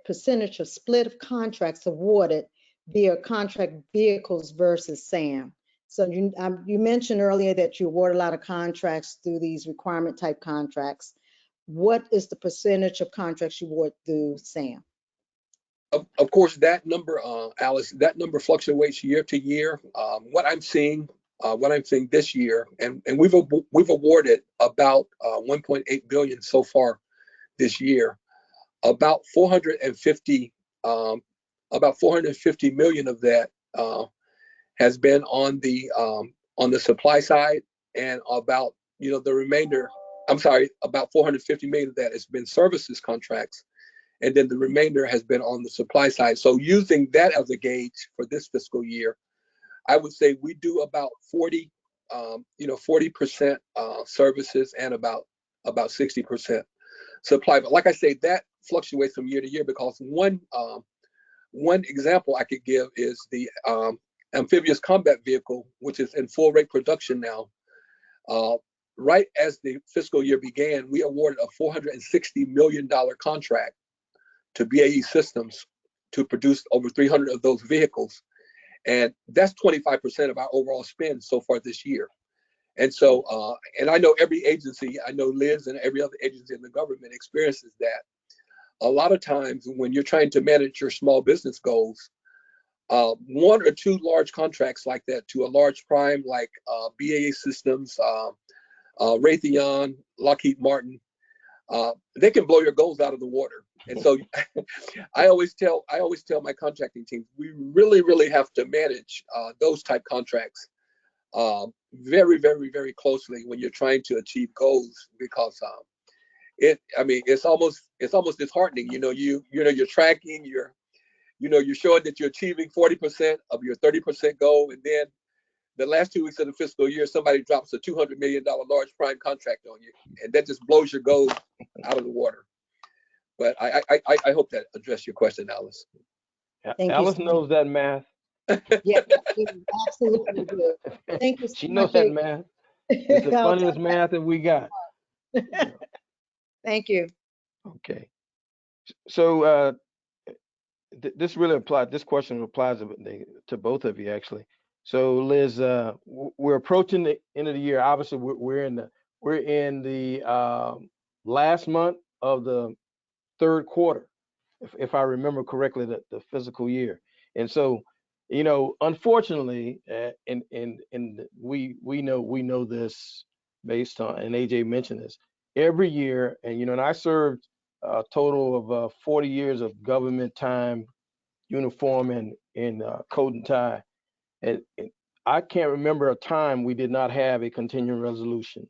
percentage of split of contracts awarded via contract vehicles versus SAM? So you mentioned earlier that you award a lot of contracts through these requirement type contracts. What is the percentage of contracts you award through SAM? Of course, that number, Alice, that number fluctuates year to year. What I'm seeing this year, and we've awarded about 1.8 billion so far this year. About 450 million of that has been on the supply side, and about the remainder. I'm sorry, about 450 million of that has been services contracts, and then the remainder has been on the supply side. So using that as a gauge for this fiscal year, I would say we do about 40% services and about 60% supply. But like I say, that fluctuates from year to year because one example I could give is the amphibious combat vehicle, which is in full rate production now. Right as the fiscal year began, we awarded a $460 million contract to BAE Systems to produce over 300 of those vehicles. And that's 25% of our overall spend so far this year. And so, and I know every agency, I know Liz and every other agency in the government experiences that. A lot of times when you're trying to manage your small business goals, one or two large contracts like that to a large prime like BAE Systems, Raytheon, Lockheed Martin, they can blow your goals out of the water. And so I always tell my contracting team, we really have to manage those type contracts very, very, very closely when you're trying to achieve goals, because it's almost disheartening. You're tracking, you're showing that you're achieving 40% of your 30% goal, and then the last 2 weeks of the fiscal year, somebody drops a $200 million large prime contract on you, and that just blows your goals out of the water. But I hope that addressed your question, Alice. Thank Alice you. knows that math. Yeah, absolutely good. Thank you so She much. knows that math. It's the I'll funniest math that we got. Thank you. Okay. So this really applies. This question applies to both of you, actually. So Liz, we're approaching the end of the year. Obviously, we're in the last month of the third quarter, if I remember correctly, the fiscal year. And so, unfortunately, and we know this based on, and AJ mentioned this, every year, and I served a total of 40 years of government time, uniform and coat and tie. And I can't remember a time we did not have a continuing resolution.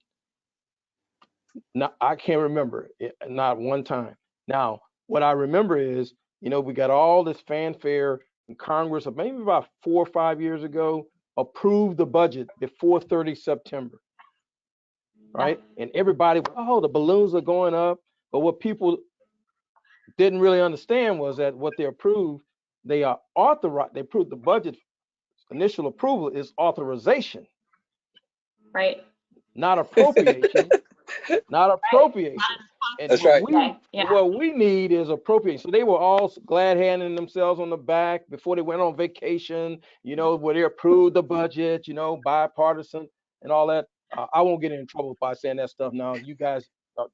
I can't remember it, not one time. Now, what I remember is, we got all this fanfare in Congress, maybe about 4 or 5 years ago, approved the budget before 30 September, right? And everybody, oh, the balloons are going up. But what people didn't really understand was that what they approved, they approved the budget. Initial approval is authorization, Right. not appropriation. Not appropriation. And That's right. What we need is appropriation. So they were all glad handing themselves on the back before they went on vacation, where they approved the budget, bipartisan and all that. I won't get in trouble by saying that stuff now. You guys,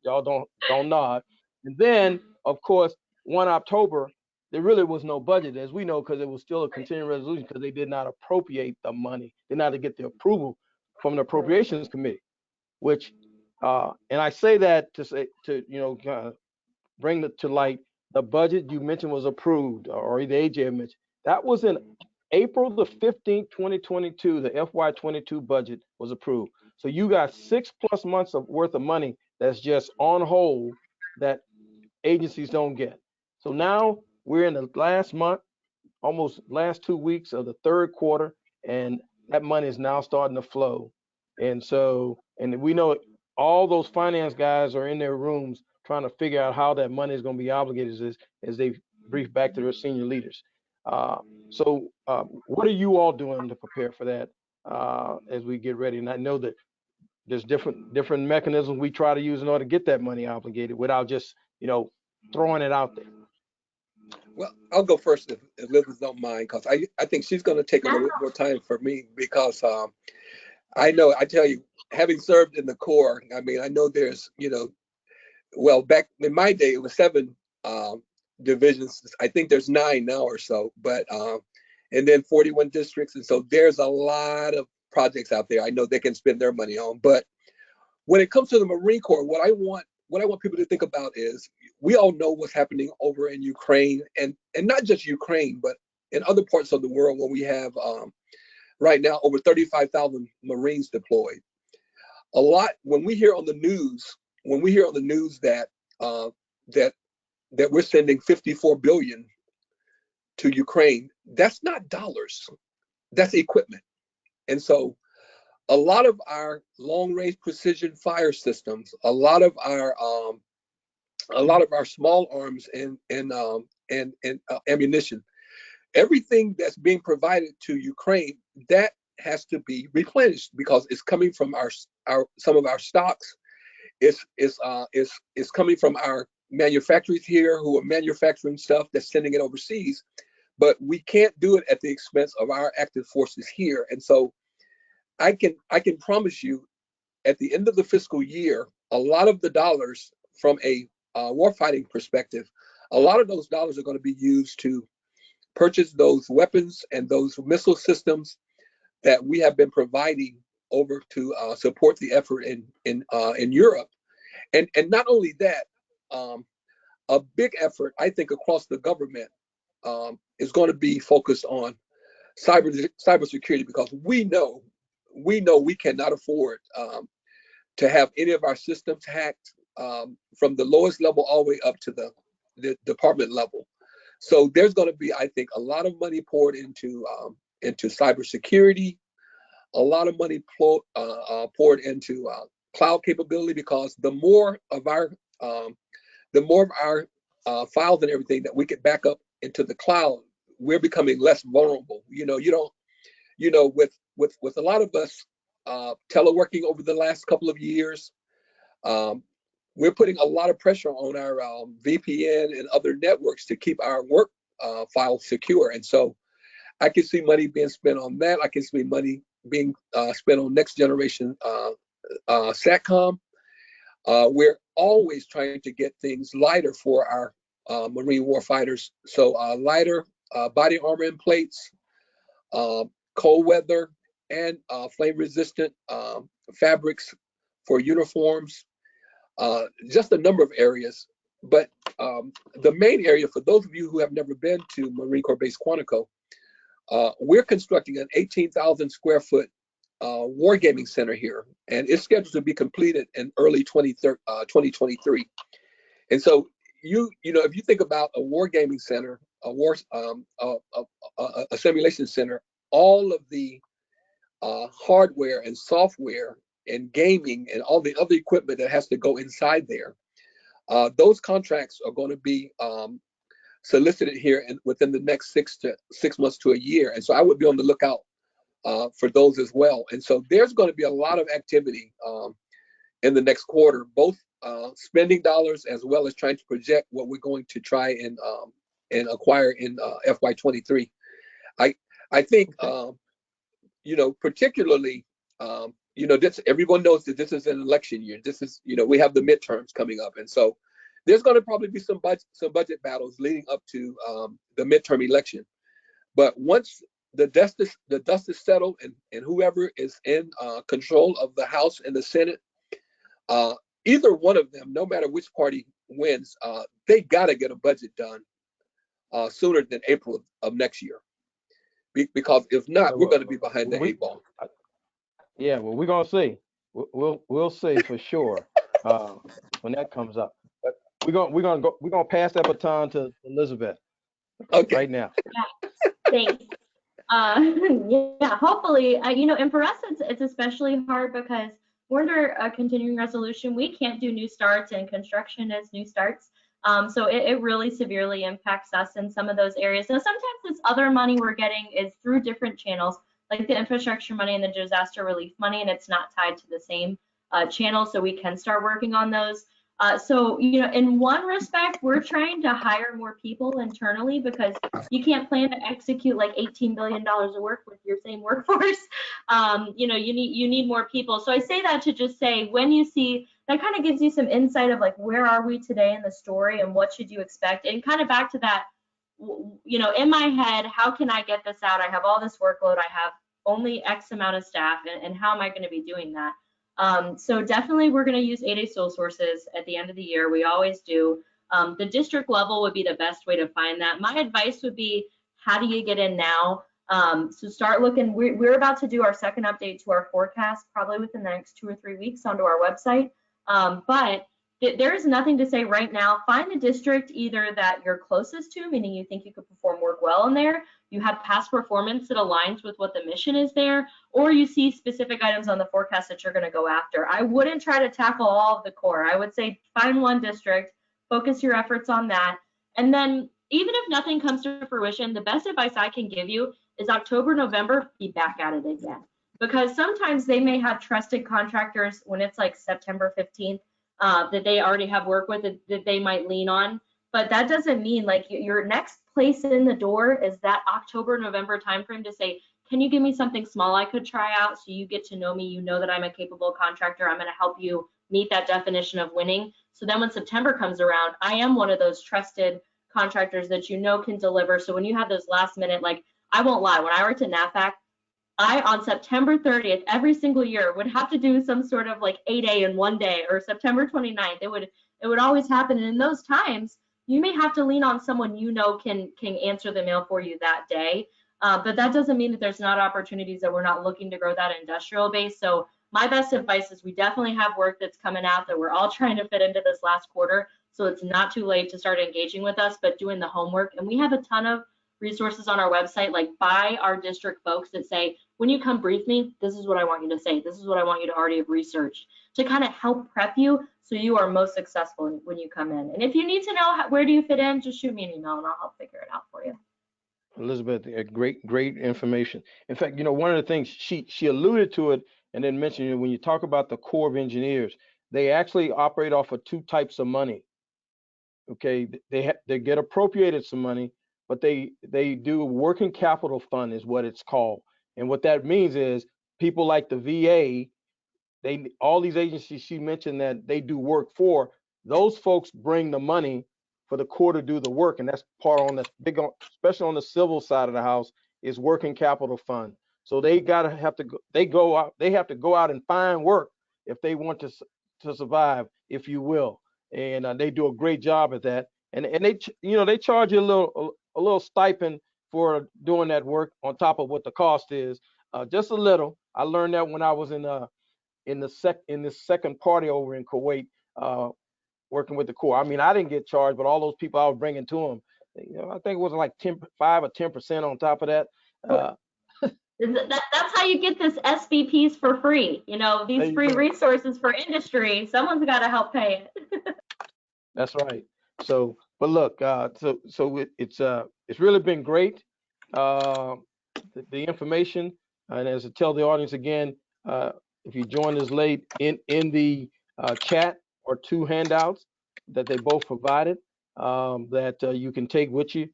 y'all don't nod. And then, of course, 1 October, there really was no budget, as we know, because it was still a continuing resolution, because they did not appropriate the money. They did not get the approval from the Appropriations Committee, which and I say that to bring to light, the budget you mentioned was approved, or either AJ mentioned. That was in April the 15th, 2022. The FY22 budget was approved. So you got 6+ months worth of money that's just on hold that agencies don't get. So now we're in the last month, almost last 2 weeks of the third quarter, and that money is now starting to flow. And so, and we know all those finance guys are in their rooms trying to figure out how that money is going to be obligated as they brief back to their senior leaders. So what are you all doing to prepare for that as we get ready? And I know that there's different mechanisms we try to use in order to get that money obligated without just, throwing it out there. Well, I'll go first if Liz don't mind, because I think she's going to take a little bit more time for me, because I tell you, having served in the Corps, I know there's, well, back in my day, it was 7 divisions. I think there's 9 now or so, but, and then 41 districts. And so there's a lot of projects out there I know they can spend their money on. But when it comes to the Marine Corps, what I want people to think about is, we all know what's happening over in Ukraine, and not just Ukraine, but in other parts of the world where we have right now over 35,000 Marines deployed. A lot, when we hear on the news that that we're sending $54 billion to Ukraine, that's not dollars, that's equipment. And so a lot of our long-range precision fire systems, a lot of our small arms and ammunition, everything that's being provided to Ukraine, that has to be replenished because it's coming from our some of our stocks. It's coming from our manufacturers here who are manufacturing stuff that's sending it overseas, but we can't do it at the expense of our active forces here. And so I can promise you, at the end of the fiscal year, a lot of the dollars from a warfighting perspective, a lot of those dollars are going to be used to purchase those weapons and those missile systems that we have been providing over to support the effort in Europe. And not only that, a big effort, I think, across the government is going to be focused on cybersecurity, because we know we cannot afford to have any of our systems hacked, from the lowest level all the way up to the department level. So there's going to be, I think, a lot of money poured into cybersecurity, a lot of money poured into cloud capability, because the more of our files and everything that we can back up into the cloud, we're becoming less vulnerable. With a lot of us teleworking over the last couple of years, we're putting a lot of pressure on our VPN and other networks to keep our work files secure. And so I can see money being spent on that. I can see money being spent on next generation SATCOM. We're always trying to get things lighter for our Marine warfighters. So lighter body armor and plates, cold weather and flame resistant fabrics for uniforms, just a number of areas. But the main area, for those of you who have never been to Marine Corps Base Quantico, we're constructing an 18,000 square foot wargaming center here, and it's scheduled to be completed in early 2023. And so if you think about a wargaming center, a simulation center, all of the hardware and software and gaming and all the other equipment that has to go inside there, those contracts are going to be solicited here within the next 6 months to a year. And so I would be on the lookout for those as well. And so there's going to be a lot of activity in the next quarter, both spending dollars as well as trying to project what we're going to try and acquire in FY23. I think particularly everyone knows that this is an election year. This is we have the midterms coming up, and so there's going to probably be some budget battles leading up to the midterm election. But once the dust is settled and whoever is in control of the House and the Senate, either one of them, no matter which party wins, they got to get a budget done sooner than April of next year. Because if not, we're going to be behind the 8 ball. Yeah, well, we're gonna see. We'll see for sure when that comes up. But we're gonna pass that baton to Elizabeth right now. Yeah, thanks. Yeah, hopefully, and for us, it's especially hard because we're under a continuing resolution. We can't do new starts, and construction is new starts. So it really severely impacts us in some of those areas. Now, sometimes this other money we're getting is through different channels, like the infrastructure money and the disaster relief money, and it's not tied to the same channel, so we can start working on those. So, in one respect, we're trying to hire more people internally because you can't plan to execute like $18 billion of work with your same workforce. You need more people. So I say that to just say, when you see, that kind of gives you some insight of like, where are we today in the story and what should you expect? And kind of back to that, in my head, how can I get this out? I have all this workload. I have only X amount of staff, and how am I going to be doing that? So definitely we're going to use 8A sole sources at the end of the year. We always do. The district level would be the best way to find that. My advice would be, how do you get in now? So start looking. We're about to do our second update to our forecast probably within the next 2 or 3 weeks onto our website. But there is nothing to say right now. Find the district either that you're closest to, meaning you think you could perform work well in there, you have past performance that aligns with what the mission is there, or you see specific items on the forecast that you're going to go after. I wouldn't try to tackle all of the Corps. I would say find one district, focus your efforts on that. And then even if nothing comes to fruition, the best advice I can give you is October, November, be back at it again. Because sometimes they may have trusted contractors when it's like September 15th that they already have work with that they might lean on. But that doesn't mean like your next place in the door is that October, November timeframe to say, can you give me something small I could try out so you get to know me, you know that I'm a capable contractor, I'm going to help you meet that definition of winning. So then when September comes around, I am one of those trusted contractors that you know can deliver. So when you have those last minute, like I won't lie, when I worked at NAFAC, I on September 30th every single year would have to do some sort of like 8A in one day, or September 29th. It would always happen. And in those times, you may have to lean on someone you know can answer the mail for you that day. But that doesn't mean that there's not opportunities that we're not looking to grow that industrial base. So my best advice is we definitely have work that's coming out that we're all trying to fit into this last quarter. So it's not too late to start engaging with us, but doing the homework. And we have a ton of resources on our website, like by our district folks that say, when you come brief me, this is what I want you to say. This is what I want you to already have researched to kind of help prep you so you are most successful when you come in. And if you need to know where do you fit in, just shoot me an email and I'll help figure it out for you. Elizabeth, great information. In fact, one of the things she alluded to it and then mentioned, when you talk about the Corps of Engineers, they actually operate off of two types of money. Okay, they get appropriated some money, but they do working capital fund is what it's called. And what that means is people like the VA, all these agencies she mentioned that they do work for, those folks bring the money for the Corps to do the work, and that's part on the big, especially on the civil side of the house, is working capital fund. So they have to go out and find work if they want to survive, if you will, and they do a great job at that. And they charge you a little stipend for doing that work on top of what the cost is, just a little. I learned that when I was in this second party over in Kuwait, working with the Corps. I mean, I didn't get charged, but all those people I was bringing to them, I think it was like 5 or 10% on top of that. That's how you get this SVPs for free. These free resources for industry. Someone's got to help pay it. That's right. So, but look, it's really been great. The information, and as I tell the audience again, if you joined us late, in the chat are 2 handouts that they both provided that you can take with you.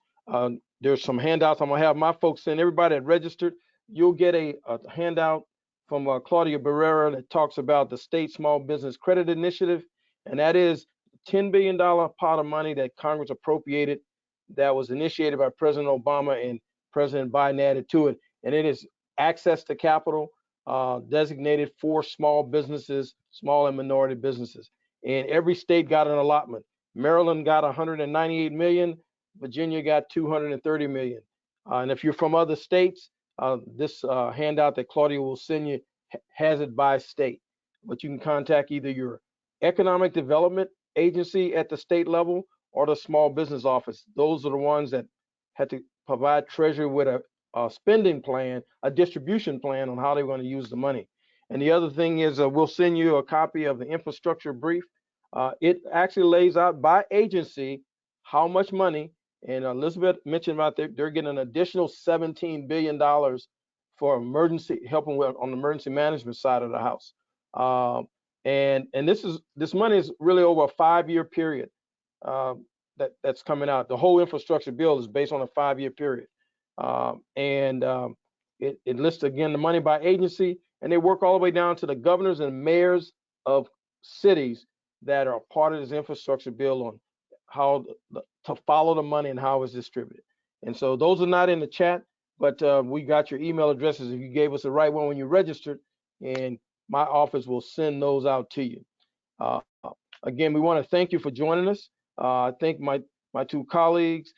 There's some handouts I'm gonna have my folks send everybody that registered. You'll get a handout from Claudia Barrera that talks about the State Small Business Credit Initiative, and that is $10 billion pot of money that Congress appropriated that was initiated by President Obama, and President Biden added to it. And it is access to capital designated for small businesses, small and minority businesses. And every state got an allotment. Maryland got 198 million, Virginia got 230 million. And if you're from other states, this handout that Claudia will send you has it by state. But you can contact either your economic development agency at the state level or the small business office. Those are the ones that had to provide Treasury with a spending plan, a distribution plan on how they're going to use the money. And the other thing is we'll send you a copy of the infrastructure brief. It actually lays out by agency how much money, and Elizabeth mentioned about they're getting an additional $17 billion for emergency, helping with on the emergency management side of the house. And this money is really over a 5-year period that's coming out. The whole infrastructure bill is based on a 5-year period. It lists again the money by agency, and they work all the way down to the governors and mayors of cities that are part of this infrastructure bill on how to follow the money and how it's distributed. And so those are not in the chat, but we got your email addresses if you gave us the right one when you registered, and my office will send those out to you. Again, we want to thank you for joining us. I thank my 2 colleagues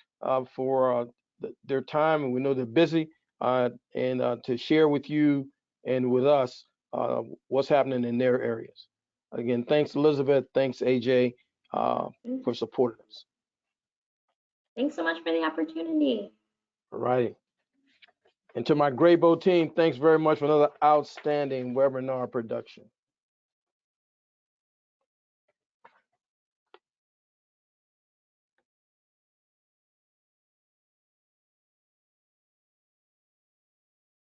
for their time, and we know they're busy, and to share with you and with us what's happening in their areas. Again, thanks Elizabeth, thanks AJ for supporting us. Thanks so much for the opportunity. All right. And to my Graybo team, thanks very much for another outstanding webinar production.